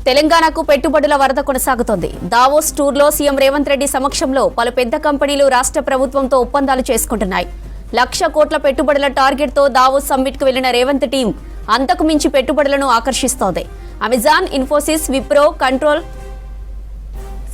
తెలంగాణకు పెట్టుబడుల వరద కొనసాగుతోంది. దావోస్ టూర్లో సీఎం రేవంత్ రెడ్డి సమక్షంలో పలు పెద్ద కంపెనీలు రాష్ట్ర ప్రభుత్వంతో ఒప్పందాలు చేసుకుంటున్నాయి. 1,00,000 కోట్ల పెట్టుబడుల టార్గెట్తో దావోస్ సమ్మిట్కు వెళ్లిన రేవంత్ టీం అంతకు మించి పెట్టుబడులను ఆకర్షిస్తోంది. Amazon, Infosys, Wipro, control,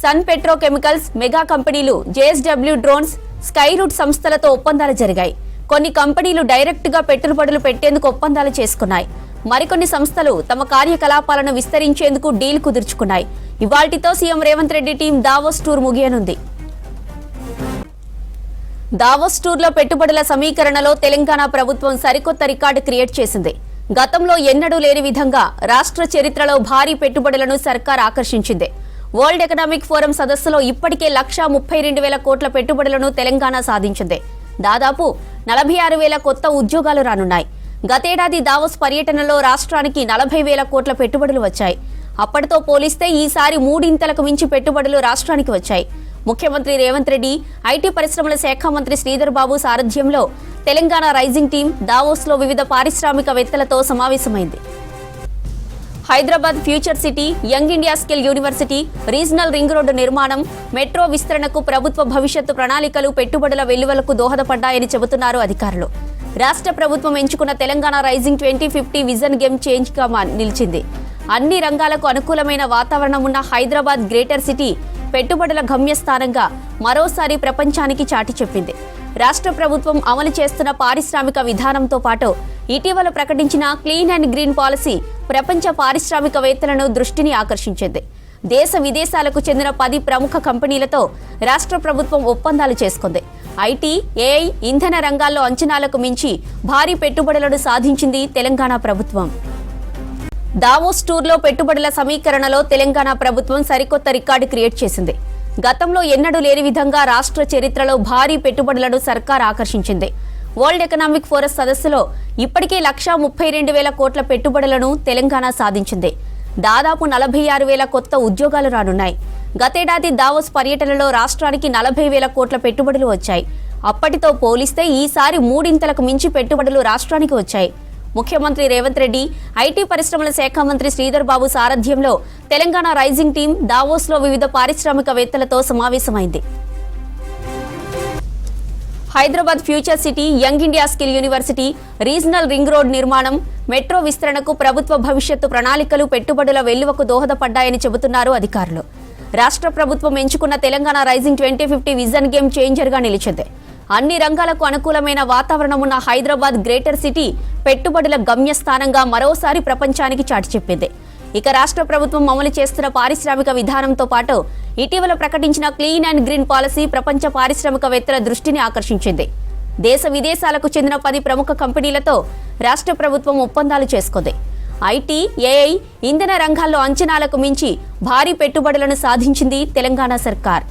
Sun Petrochemicals, mega కంపెనీలు, జేఎస్డబ్ల్యూ డ్రోన్స్, స్కైరూట్ సంస్థలతో ఒప్పందాలు జరిగాయి. కొన్ని కంపెనీలు డైరెక్ట్ గా పెట్టుబడులు పెట్టేందుకు ఒప్పందాలు చేసుకున్నాయి. మరికొన్ని సంస్థలు తమ కార్యకలాపాలను విస్తరించేందుకు డీల్ కుదుర్చుకున్నాయి. ఇవాల్టితో CM Revanth Reddy team Davos tour ముగియనుంది. దావోస్ టూర్లో పెట్టుబడుల సమీకరణలో తెలంగాణ ప్రభుత్వం సరికొత్త రికార్డు క్రియేట్ చేసింది. గతంలో ఎన్నడూ లేని విధంగా రాష్ట్ర చరిత్రలో భారీ పెట్టుబడులను సర్కార్ ఆకర్షించింది. వరల్డ్ ఎకనామిక్ ఫోరం సదస్సులో ఇప్పటికే 1,32,000 కోట్ల పెట్టుబడులను తెలంగాణ సాధించింది. దాదాపు 46,000 కొత్త ఉద్యోగాలు రానున్నాయి. గతేడాది దావోస్ పర్యటనలో రాష్ట్రానికి 40,000 కోట్ల పెట్టుబడులు వచ్చాయి. అప్పటితో పోలిస్తే ఈసారి మూడింతలకు మించి పెట్టుబడులు రాష్ట్రానికి వచ్చాయి. ముఖ్యమంత్రి రేవంత్ రెడ్డి, ఐటీ పరిశ్రమల శాఖ మంత్రి శ్రీధర్ బాబు సారథ్యంలో తెలంగాణ రైజింగ్ టీం దావోస్లో వివిధ పారిశ్రామికవేత్తలతో సమావేశమైంది. Hyderabad future city, young India skill university, regional ring road నిర్మాణం, మెట్రో విస్తరణకు ప్రభుత్వ భవిష్యత్తు ప్రణాళికలు పెట్టుబడుల వెల్లువలకు దోహదపడ్డాయని చెబుతున్నారు అధికారులు. రాష్ట్ర ప్రభుత్వం ఎంచుకున్న Telangana rising 2050 vision game change గా నిలిచింది. అన్ని రంగాలకు అనుకూలమైన వాతావరణం ఉన్న హైదరాబాద్ గ్రేటర్ సిటీ పెట్టుబడుల గమ్యస్థానంగా మరోసారి ప్రపంచానికి చాటి చెప్పింది. రాష్ట్ర ప్రభుత్వం అమలు చేస్తున్న పారిశ్రామిక విధానంతో పాటు ఇటీవల ప్రకటించిన క్లీన్ అండ్ గ్రీన్ పాలసీ ప్రపంచ పారిశ్రామికవేత్తలను దృష్టిని ఆకర్షించింది. దేశ విదేశాలకు చెందిన 10 ప్రముఖ కంపెనీలతో రాష్ట్ర ప్రభుత్వం ఒప్పందాలు చేసుకుంది. ఐటీ, ఏఐ, ఇంధన రంగాల్లో అంచనాలకు మించి భారీ పెట్టుబడులను సాధించింది తెలంగాణ ప్రభుత్వం. దావోస్ టూర్లో పెట్టుబడుల సమీకరణలో తెలంగాణ ప్రభుత్వం సరికొత్త రికార్డు క్రియేట్ చేసింది. గతంలో ఎన్నడూ లేని విధంగా రాష్ట్ర చరిత్రలో భారీ పెట్టుబడులను సర్కార్ ఆకర్షించింది. వరల్డ్ ఎకనామిక్ ఫోరం సదస్సులో ఇప్పటికే 1,32,000 కోట్ల పెట్టుబడులను తెలంగాణ సాధించింది. దాదాపు 46,000 కొత్త ఉద్యోగాలు రానున్నాయి. గతేడాది దావోస్ పర్యటనలో రాష్ట్రానికి 40,000 కోట్ల పెట్టుబడులు వచ్చాయి. అప్పటితో పోలిస్తే ఈసారి మూడింతలకు మించి పెట్టుబడులు రాష్ట్రానికి వచ్చాయి. ముఖ్యమంత్రి రేవంత్ రెడ్డి, ఐటీ పరిశ్రమల శాఖ మంత్రి శ్రీధర్ బాబు సారథ్యంలో తెలంగాణ రైజింగ్ టీం దావోస్లో వివిధ పారిశ్రామికవేత్తలతో సమావేశమైంది. Hyderabad future city, young India skill university, regional ring road నిర్మాణం, మెట్రో విస్తరణకు ప్రభుత్వ భవిష్యత్తు ప్రణాళికలు పెట్టుబడుల వెల్లువకు దోహదపడ్డాయని చెబుతున్నారు అధికారులు. రాష్ట్ర ప్రభుత్వం ఎంచుకున్న Telangana rising 2050 vision game changer గా నిలిచింది. అన్ని రంగాలకు అనుకూలమైన వాతావరణం ఉన్న హైదరాబాద్ గ్రేటర్ సిటీ పెట్టుబడుల గమ్యస్థానంగా మరోసారి ప్రపంచానికి చాటి చెప్పింది. ఇక రాష్ట్ర ప్రభుత్వం అమలు చేస్తున్న పారిశ్రామిక విధానంతో పాటు ఇటీవల ప్రకటించిన క్లీన్ అండ్ గ్రీన్ పాలసీ ప్రపంచ పారిశ్రామికవేత్తల దృష్టిని ఆకర్షించింది. దేశ విదేశాలకు చెందిన 10 ప్రముఖ కంపెనీలతో రాష్ట్ర ప్రభుత్వం ఒప్పందాలు చేసుకుంది. ఐటీ, ఏఐ, ఇంధన రంగాల్లో అంచనాలకు మించి భారీ పెట్టుబడులను సాధించింది తెలంగాణ సర్కార్.